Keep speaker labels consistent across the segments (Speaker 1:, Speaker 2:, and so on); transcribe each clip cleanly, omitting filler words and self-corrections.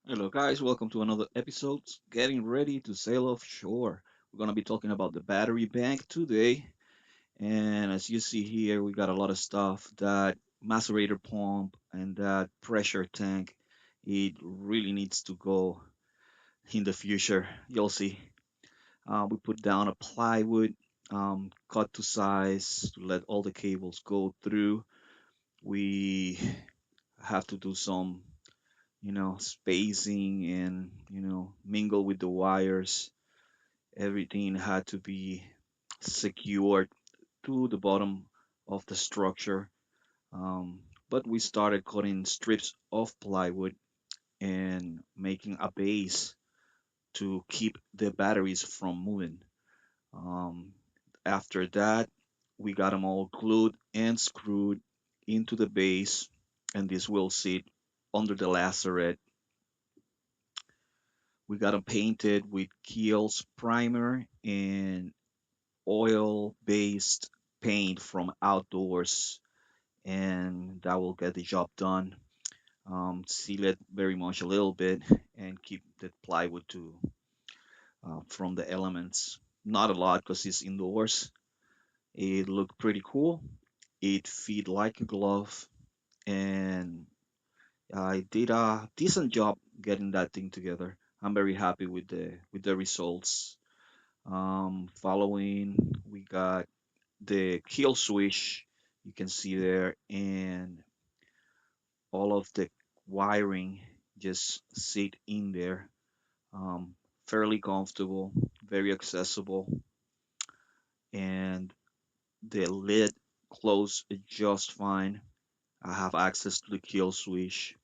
Speaker 1: Hello, guys. Welcome to another episode. Getting ready to sail offshore. We're going to be talking about the battery bank today. And as you see here, we got a lot of stuff. That macerator pump and that pressure tank. It really needs to go in the future. You'll see. We put down a plywood, cut to size to let all the cables go through. We have to do some spacing and, mingle with the wires. Everything had to be secured to the bottom of the structure. Um, but we started cutting strips of plywood and making a base to keep the batteries from moving. Um, After that, we got them all glued and screwed into the base, and this will sit under the laceret. We got them painted with Kiehl's primer and oil-based paint from outdoors, and that will get the job done. Seal it very much a little bit and keep the plywood to from the elements. Not a lot because it's indoors. It looked pretty cool. It fit like a glove, and I did a decent job getting that thing together. I'm very happy with the results. Following, we got the kill switch you can see there, and all of the wiring just sit in there. Um, Fairly comfortable, very accessible, and the lid closed just fine. I have access to the kill switch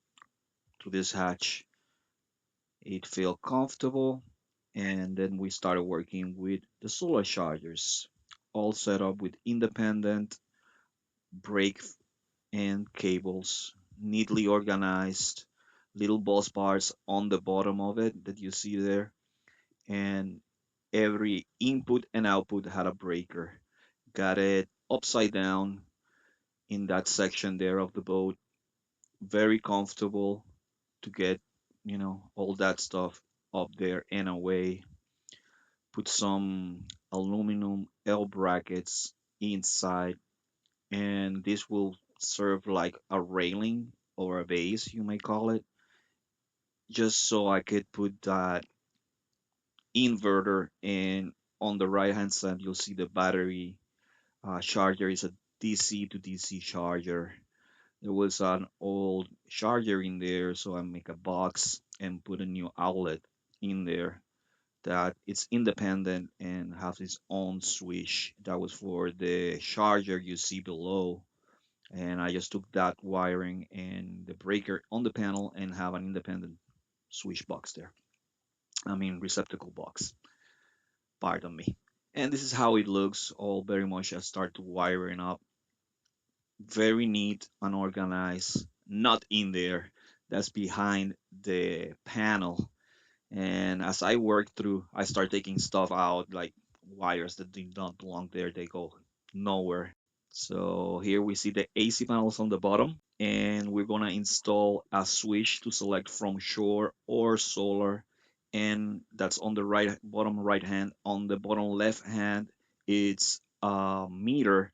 Speaker 1: to this hatch. It felt comfortable, and then we started working with the solar chargers, all set up with independent brake and cables, neatly organized, little bus bars on the bottom of it that you see there, and every input and output had a breaker. Got it upside down in that section there of the boat. Very comfortable to get, all that stuff up there and away. Put some aluminum L brackets inside, and this will serve like a railing or a base, you may call it, just so I could put that inverter. And on the right hand side, you'll see the battery charger is a DC to DC charger. There was an old charger in there, so I make a box and put a new outlet in there that it's independent and has its own switch. That was for the charger you see below. And I just took that wiring and the breaker on the panel and have an independent switch box there. I mean, receptacle box. Pardon me. And this is how it looks. All very much I start to wiring up. Very neat and organized. Not in there. That's behind the panel. And as I work through, I start taking stuff out like wires that do not belong there. They go nowhere. So here we see the AC panels on the bottom, and we're gonna install a switch to select from shore or solar, and that's on the right bottom right hand. On the bottom left hand, it's a meter,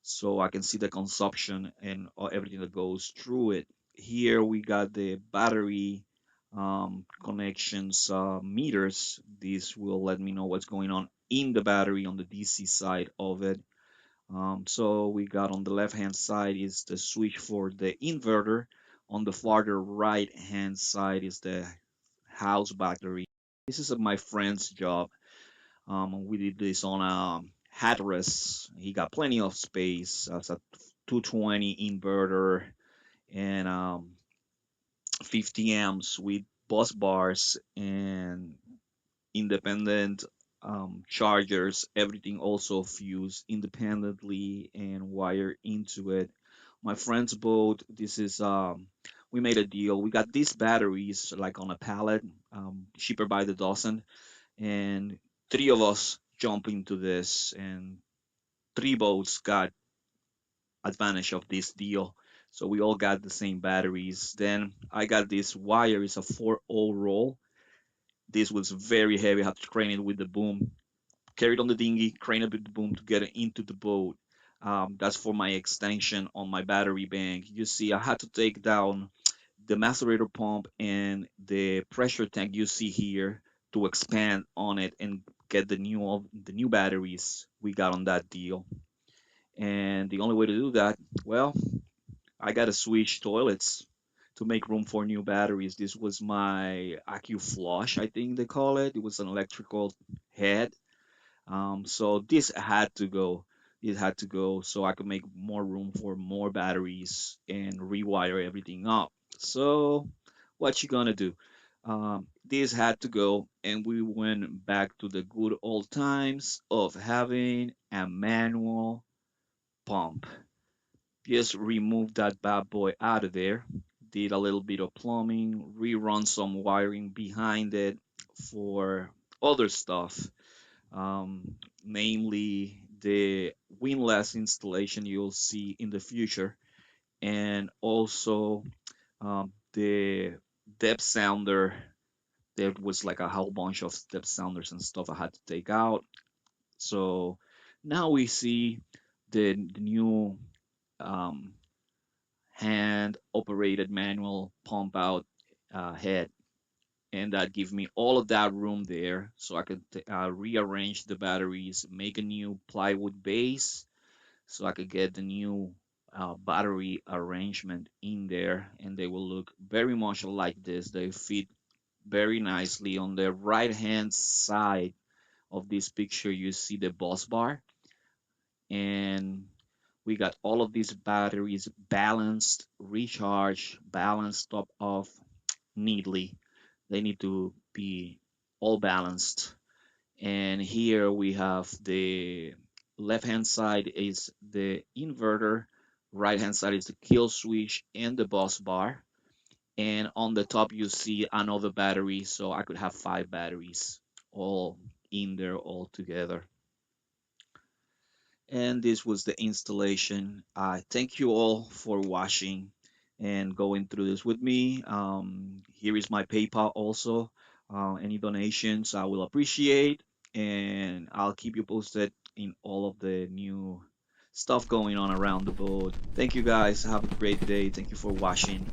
Speaker 1: so I can see the consumption and everything that goes through it. Here we got the battery connections meters. This will let me know what's going on in the battery on the DC side of it. So we got on the left hand side is the switch for the inverter. On the farther right hand side is the house battery. This is my friend's job. We did this on a headrest. He got plenty of space as a 220 inverter and 50 amps with bus bars and independent chargers. Everything also fused independently and wired into it. My friend's boat. This is we made a deal. We got these batteries like on a pallet, cheaper by the dozen, and three of us jump into this, and three boats got advantage of this deal. So we all got the same batteries. Then I got this wire. It's a 4-0 roll. This was very heavy. I had to crane it with the boom, carry it on the dinghy, crane it with the boom to get it into the boat. That's for my extension on my battery bank. You see, I had to take down the macerator pump and the pressure tank you see here to expand on it and get the new batteries we got on that deal. And the only way to do that, well, I got to switch toilets to make room for new batteries. This was my AQ flush, I think they call it. It was an electrical head. So this had to go. It had to go so I could make more room for more batteries and rewire everything up. So what you gonna do? This had to go, and we went back to the good old times of having a manual pump. Just remove that bad boy out of there. Did a little bit of plumbing, rerun some wiring behind it for other stuff, namely the windlass installation you'll see in the future, and also the depth sounder. There was like a whole bunch of depth sounders and stuff I had to take out. So now we see the new um, hand operated manual pump out head, and that give me all of that room there so I could rearrange the batteries, make a new plywood base so I could get the new battery arrangement in there, and they will look very much like this. They fit very nicely. On the right hand side of this picture you see the bus bar, and we got all of these batteries balanced, recharged, balanced, top off neatly. They need to be all balanced. And here we have the left hand side is the inverter, right hand side is the kill switch and the bus bar. And on the top you see another battery, so I could have five batteries all in there all together. And this was the installation. I thank you all for watching and going through this with me. Here is my PayPal also. Any donations I will appreciate, and I'll keep you posted in all of the new stuff going on around the boat. Thank you guys. Have a great day. Thank you for watching.